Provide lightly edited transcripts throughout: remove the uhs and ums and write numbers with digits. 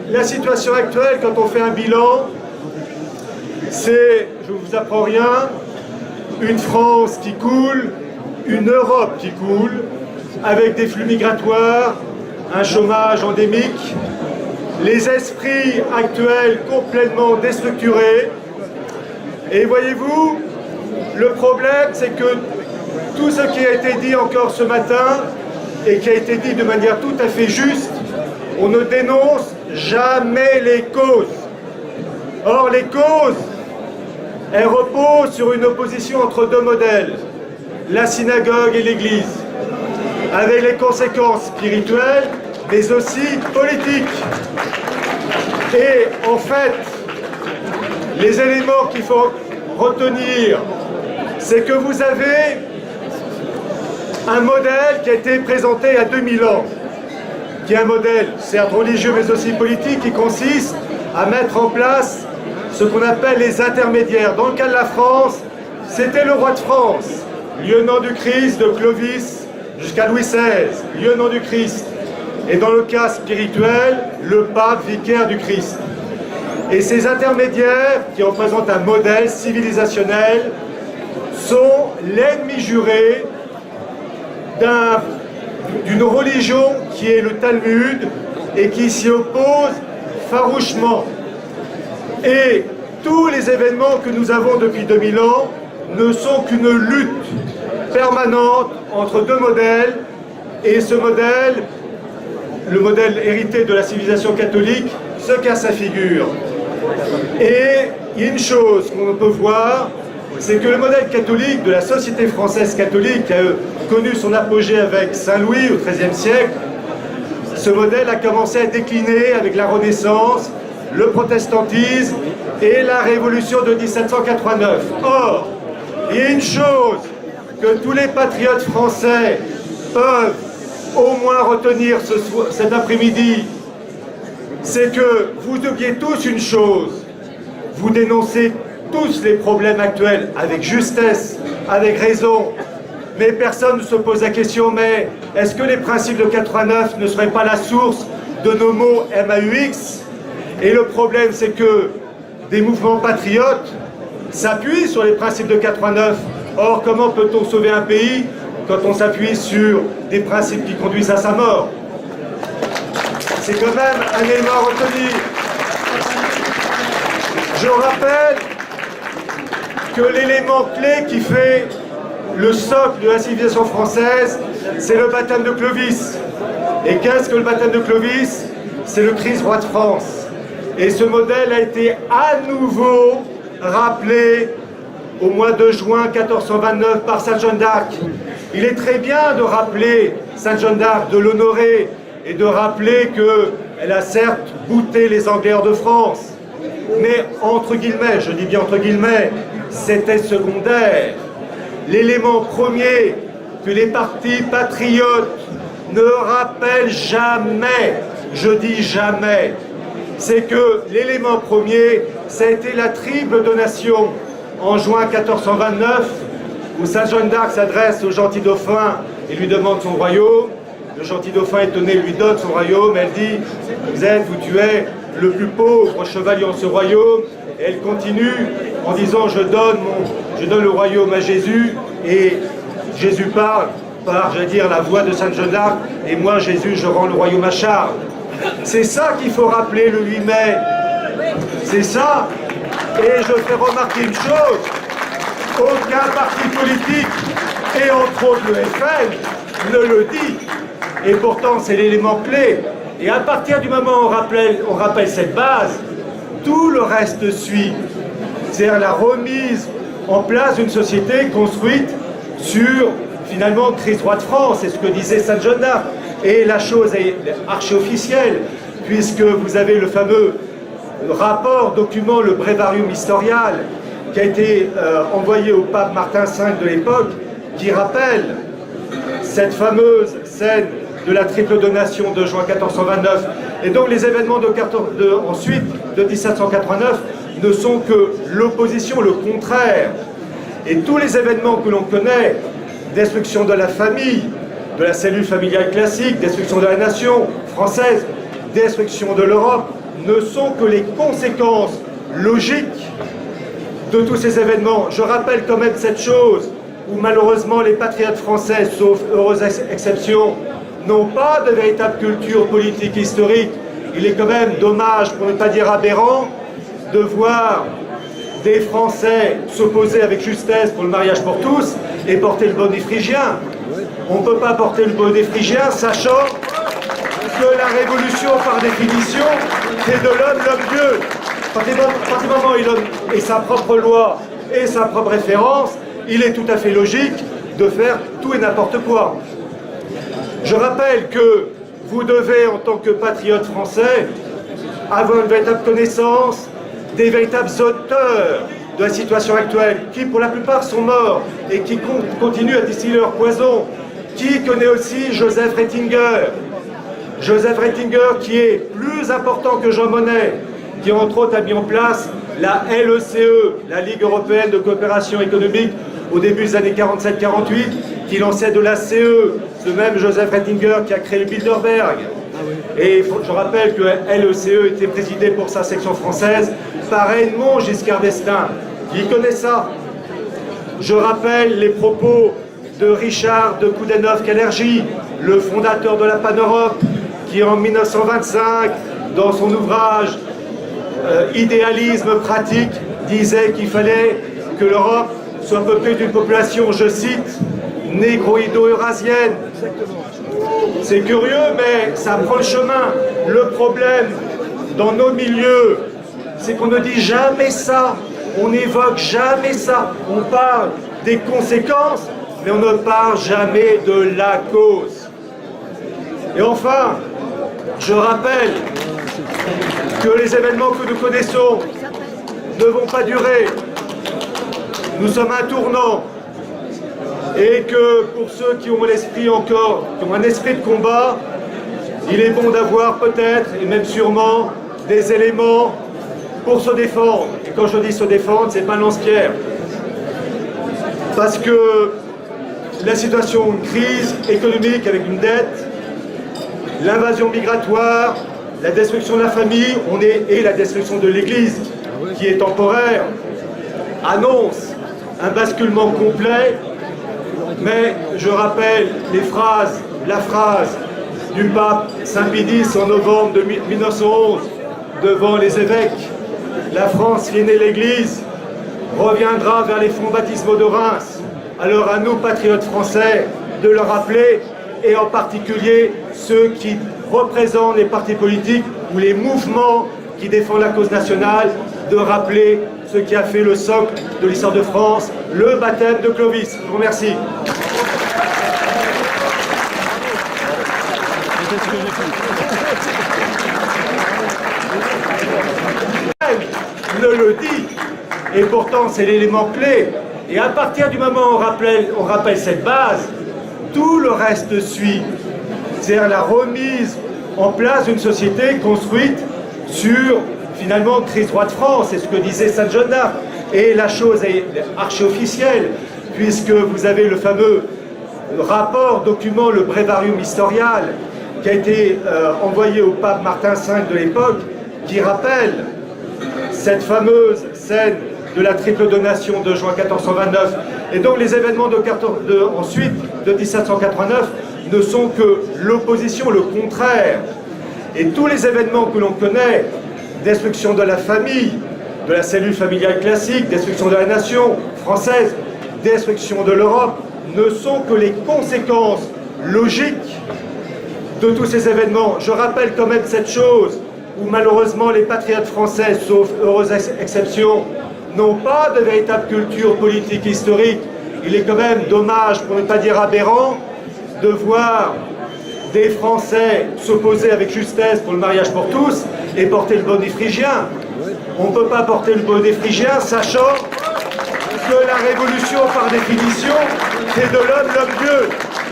La situation actuelle, quand on fait un bilan, c'est, je ne vous apprends rien, une France qui coule, une Europe qui coule, avec des flux migratoires, un chômage endémique, les esprits actuels complètement déstructurés. Et voyez-vous, le problème, c'est que tout ce qui a été dit encore ce matin, et qui a été dit de manière tout à fait juste, on ne dénonce jamais les causes. Or, les causes, elles reposent sur une opposition entre deux modèles, la synagogue et l'Église, avec les conséquences spirituelles, mais aussi politiques. Et en fait, les éléments qu'il faut retenir, c'est que vous avez un modèle qui a été présenté il y a 2000 ans, qui est un modèle, certes religieux, mais aussi politique, qui consiste à mettre en place ce qu'on appelle les intermédiaires. Dans le cas de la France, c'était le roi de France, lieutenant du Christ, de Clovis jusqu'à Louis XVI, lieutenant du Christ. Et dans le cas spirituel, le pape vicaire du Christ. Et ces intermédiaires, qui représentent un modèle civilisationnel, sont l'ennemi juré d'une religion qui est le Talmud et qui s'y oppose farouchement. Et tous les événements que nous avons depuis 2000 ans ne sont qu'une lutte permanente entre deux modèles, et ce modèle, le modèle hérité de la civilisation catholique, se casse sa figure. Et il y a une chose qu'on peut voir, c'est que le modèle catholique de la société française catholique, qui a connu son apogée avec Saint-Louis au XIIIe siècle, ce modèle a commencé à décliner avec la Renaissance, le protestantisme et la Révolution de 1789. Or, il y a une chose que tous les patriotes français peuvent au moins retenir cet après-midi, c'est que vous oubliez tous une chose, vous dénoncez tous les problèmes actuels avec justesse, avec raison, mais personne ne se pose la question, mais est-ce que les principes de 89 ne seraient pas la source de nos mots MAUX? Et le problème, c'est que des mouvements patriotes s'appuient sur les principes de 89. Or, comment peut-on sauver un pays quand on s'appuie sur des principes qui conduisent à sa mort? C'est quand même un élément à retenir. Je rappelle que l'élément clé qui fait le socle de la civilisation française, c'est le baptême de Clovis. Et qu'est-ce que le baptême de Clovis? C'est le Christ roi de France. Et ce modèle a été à nouveau rappelé au mois de juin 1429 par Sainte Jeanne d'Arc. Il est très bien de rappeler Sainte Jeanne d'Arc, de l'honorer et de rappeler qu'elle a certes bouté les Anglais hors de France. Mais entre guillemets, je dis bien entre guillemets, c'était secondaire. L'élément premier que les partis patriotes ne rappellent jamais, je dis jamais, c'est que l'élément premier, ça a été la triple donation en juin 1429, où Sainte Jeanne d'Arc s'adresse au gentil dauphin et lui demande son royaume. Le gentil dauphin étonné lui donne son royaume. Elle dit, tu es le plus pauvre chevalier en ce royaume. Et elle continue en disant, je donne le royaume à Jésus. Et Jésus parle par, la voix de Sainte Jeanne d'Arc. Et moi, Jésus, je rends le royaume à Charles. C'est ça qu'il faut rappeler le 8 mai. C'est ça. Et je fais remarquer une chose. Aucun parti politique, et entre autres le FN, ne le dit. Et pourtant, c'est l'élément clé. Et à partir du moment où on rappelle cette base, tout le reste suit. C'est-à-dire la remise en place d'une société construite sur, finalement, Christ roi de France, c'est ce que disait Sainte Jeanne d'Arc. Et la chose est archi-officielle, puisque vous avez le fameux rapport, document, le Breviarium Historial, qui a été envoyé au pape Martin V de l'époque, qui rappelle cette fameuse scène de la triple donation de juin 1429. Et donc les événements ensuite de 1789 ne sont que l'opposition, le contraire. Et tous les événements que l'on connaît, destruction de la famille, de la cellule familiale classique, destruction de la nation française, destruction de l'Europe, ne sont que les conséquences logiques de tous ces événements. Je rappelle quand même cette chose, où malheureusement les patriotes français, sauf heureuse exception, n'ont pas de véritable culture politique historique. Il est quand même dommage, pour ne pas dire aberrant, de voir des Français s'opposer avec justesse pour le mariage pour tous et porter le bonnet phrygien. On ne peut pas porter le bonnet phrygien, sachant que la révolution, par définition, fait de l'homme l'homme-dieu. À partir du moment où il a sa propre loi et sa propre référence, il est tout à fait logique de faire tout et n'importe quoi. Je rappelle que vous devez, en tant que patriote français, avoir une véritable connaissance des véritables auteurs de la situation actuelle, qui pour la plupart sont morts et qui continuent à distiller leur poison. Qui connaît aussi Joseph Ratzinger? Joseph Ratzinger, qui est plus important que Jean Monnet, qui entre autres a mis en place la LECE, la Ligue européenne de coopération économique, au début des années 47-48, qui lançait de la CE, ce même Joseph Ratzinger qui a créé le Bilderberg. Et je rappelle que LECE était présidée pour sa section française par Edmond Giscard d'Estaing. Qui connaît ça? Je rappelle les propos de Richard de Coudenhove-Kalergi, le fondateur de la Pan-Europe, qui en 1925, dans son ouvrage Idéalisme pratique, disait qu'il fallait que l'Europe soit peuplée d'une population, je cite, négroïdo-eurasienne. C'est curieux, mais ça prend le chemin. Le problème dans nos milieux, c'est qu'on ne dit jamais ça, on n'évoque jamais ça. On parle des conséquences, mais on ne parle jamais de la cause. Et enfin, je rappelle que les événements que nous connaissons ne vont pas durer. Nous sommes à un tournant. Et que pour ceux qui ont l'esprit encore, qui ont un esprit de combat, il est bon d'avoir peut-être, et même sûrement, des éléments pour se défendre. Et quand je dis se défendre, c'est pas un lance-pierre. Parce que la situation, une crise économique avec une dette, l'invasion migratoire, la destruction de la famille, et la destruction de l'Église, qui est temporaire, annonce un basculement complet. Mais je rappelle la phrase du pape Saint-Pie X en novembre 1911 devant les évêques. La France qui est née l'Église reviendra vers les fonds baptismaux de Reims. Alors à nous, patriotes français, de le rappeler, et en particulier ceux qui représentent les partis politiques ou les mouvements qui défendent la cause nationale, de rappeler ce qui a fait le socle de l'histoire de France, le baptême de Clovis. Je vous remercie. Ne le dit, et pourtant c'est l'élément clé. Et à partir du moment où on rappelle cette base, tout le reste suit. C'est-à-dire la remise en place d'une société construite sur, finalement, Christ roi de France, c'est ce que disait Sainte Jeanne d'Arc. Et la chose est archi-officielle, puisque vous avez le fameux rapport, document, le Breviarium Historial, qui a été envoyé au pape Martin V de l'époque, qui rappelle cette fameuse scène de la triple donation de juin 1429. Et donc les événements ensuite de 1789 ne sont que l'opposition, le contraire. Et tous les événements que l'on connaît, destruction de la famille, de la cellule familiale classique, destruction de la nation française, destruction de l'Europe, ne sont que les conséquences logiques de tous ces événements. Je rappelle quand même cette chose, où malheureusement les patriotes français, sauf heureuse exception, n'ont pas de véritable culture politique historique. Il est quand même dommage, pour ne pas dire aberrant, de voir des Français s'opposer avec justesse pour le mariage pour tous et porter le bonnet phrygien. On ne peut pas porter le bonnet phrygien, sachant que la révolution, par définition, fait de l'homme l'homme-dieu.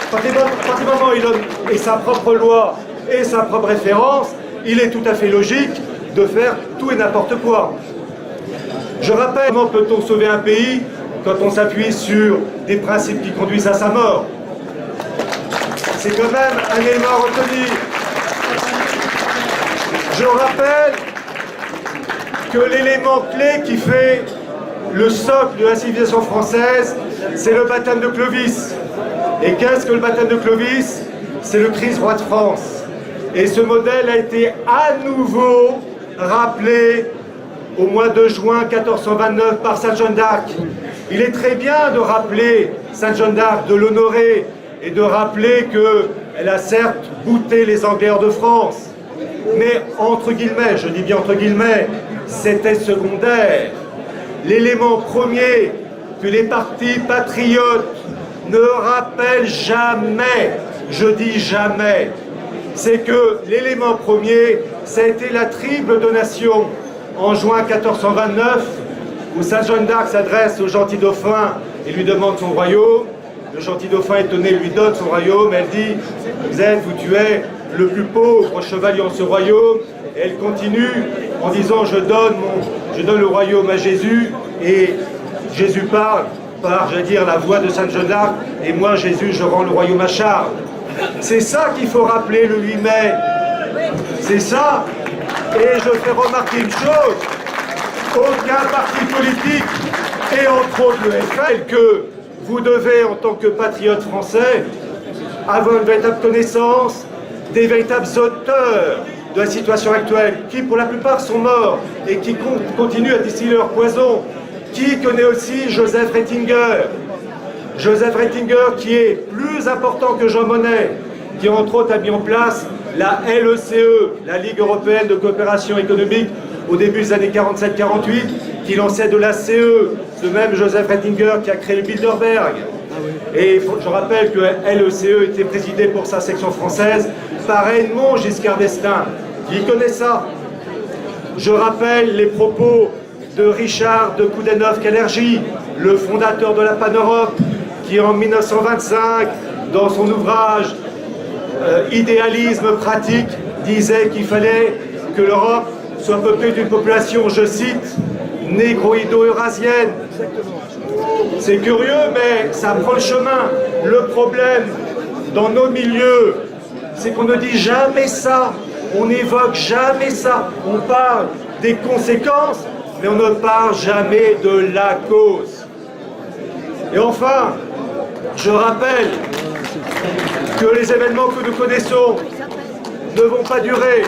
À partir du moment où il a sa propre loi et sa propre référence, il est tout à fait logique de faire tout et n'importe quoi. Je rappelle, comment peut-on sauver un pays quand on s'appuie sur des principes qui conduisent à sa mort? C'est quand même un élément à retenir. Je rappelle que l'élément clé qui fait le socle de la civilisation française, c'est le baptême de Clovis. Et qu'est-ce que le baptême de Clovis? C'est le Christ roi de France. Et ce modèle a été à nouveau rappelé au mois de juin 1429 par Sainte Jeanne d'Arc. Il est très bien de rappeler Sainte Jeanne d'Arc, de l'honorer et de rappeler qu'elle a certes bouté les Anglais hors de France. Mais entre guillemets, je dis bien entre guillemets, c'était secondaire. L'élément premier que les partis patriotes ne rappellent jamais, je dis jamais, c'est que l'élément premier, ça a été la triple donation en juin 1429, où Sainte Jeanne d'Arc s'adresse au gentil dauphin et lui demande son royaume. Le gentil dauphin étonné lui donne son royaume. Elle dit, tu es le plus pauvre chevalier en ce royaume. Et elle continue en disant, je donne le royaume à Jésus. Et Jésus parle par, la voix de Sainte Jeanne d'Arc. Et moi, Jésus, je rends le royaume à Charles. C'est ça qu'il faut rappeler le 8 mai. C'est ça. Et je fais remarquer une chose. Aucun parti politique, et entre autres le FL, que vous devez, en tant que patriote français, avoir une véritable connaissance des véritables auteurs de la situation actuelle, qui pour la plupart sont morts et qui continuent à distiller leur poison. Qui connaît aussi Joseph Ratzinger? Joseph Ratzinger qui est plus important que Jean Monnet, qui entre autres a mis en place la LECE, la Ligue Européenne de Coopération Économique, au début des années 47-48, qui lançait de la CE, ce même Joseph Ratzinger qui a créé le Bilderberg. Et je rappelle que LECE était présidé pour sa section française par Edmond Giscard d'Estaing, qui connaît ça. Je rappelle les propos de Richard de Coudenhove-Kalergi, le fondateur de la Pan-Europe, qui en 1925, dans son ouvrage Idéalisme pratique, disait qu'il fallait que l'Europe soit peuplée d'une population, je cite, négro-indo-eurasienne. C'est curieux, mais ça prend le chemin. Le problème dans nos milieux, c'est qu'on ne dit jamais ça, on n'évoque jamais ça. On parle des conséquences, mais on ne parle jamais de la cause. Et enfin, je rappelle que les événements que nous connaissons ne vont pas durer.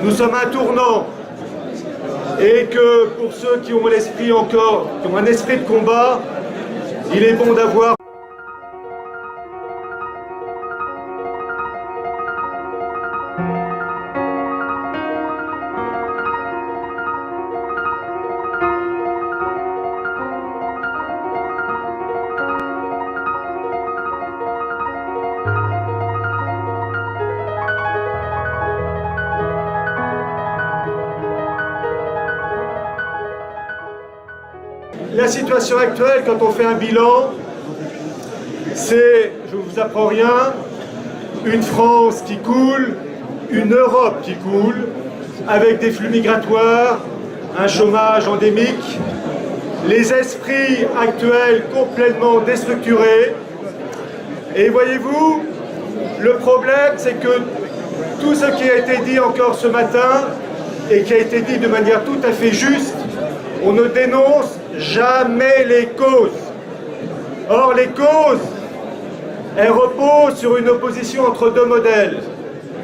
Nous sommes à un tournant. Et que pour ceux qui ont l'esprit encore, qui ont un esprit de combat, il est bon d'avoir la situation actuelle, quand on fait un bilan, c'est, je ne vous apprends rien, une France qui coule, une Europe qui coule, avec des flux migratoires, un chômage endémique, les esprits actuels complètement déstructurés. Et voyez-vous, le problème, c'est que tout ce qui a été dit encore ce matin, et qui a été dit de manière tout à fait juste, on ne dénonce jamais les causes. Or, les causes, elles reposent sur une opposition entre deux modèles,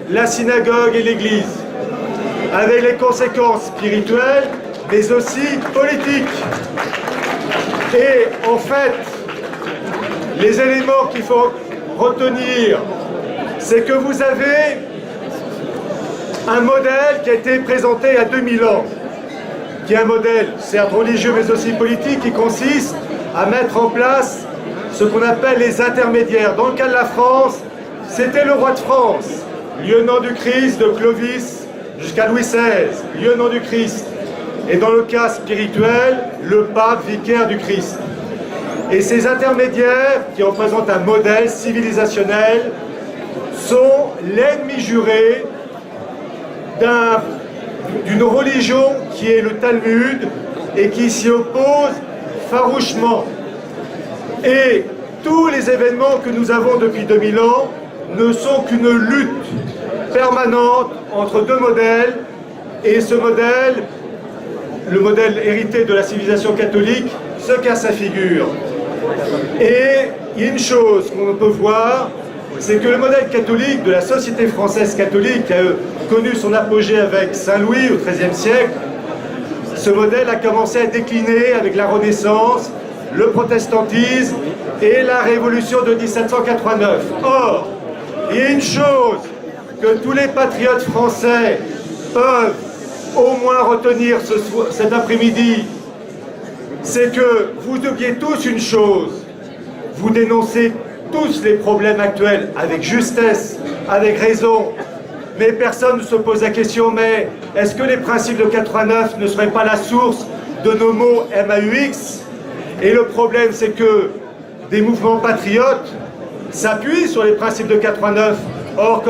la synagogue et l'Église, avec les conséquences spirituelles, mais aussi politiques. Et en fait, les éléments qu'il faut retenir, c'est que vous avez un modèle qui a été présenté il y a 2000 ans, qui est un modèle, certes religieux, mais aussi politique, qui consiste à mettre en place ce qu'on appelle les intermédiaires. Dans le cas de la France, c'était le roi de France, lieutenant du Christ de Clovis jusqu'à Louis XVI, lieutenant du Christ. Et dans le cas spirituel, le pape vicaire du Christ. Et ces intermédiaires, qui représentent un modèle civilisationnel, sont l'ennemi juré d'une religion qui est le Talmud et qui s'y oppose farouchement. Et tous les événements que nous avons depuis 2000 ans ne sont qu'une lutte permanente entre deux modèles, et ce modèle, le modèle hérité de la civilisation catholique, se casse sa figure. Et il y a une chose qu'on peut voir, c'est que le modèle catholique de la société française catholique qui a connu son apogée avec Saint-Louis au XIIIe siècle, ce modèle a commencé à décliner avec la Renaissance, le protestantisme et la Révolution de 1789. Or, il y a une chose que tous les patriotes français peuvent au moins retenir cet après-midi, c'est que vous oubliez tous une chose, vous dénoncez tous les problèmes actuels avec justesse, avec raison, mais personne ne se pose la question, mais est-ce que les principes de 89 ne seraient pas la source de nos mots MAUX? Et le problème, c'est que des mouvements patriotes s'appuient sur les principes de 89. Or,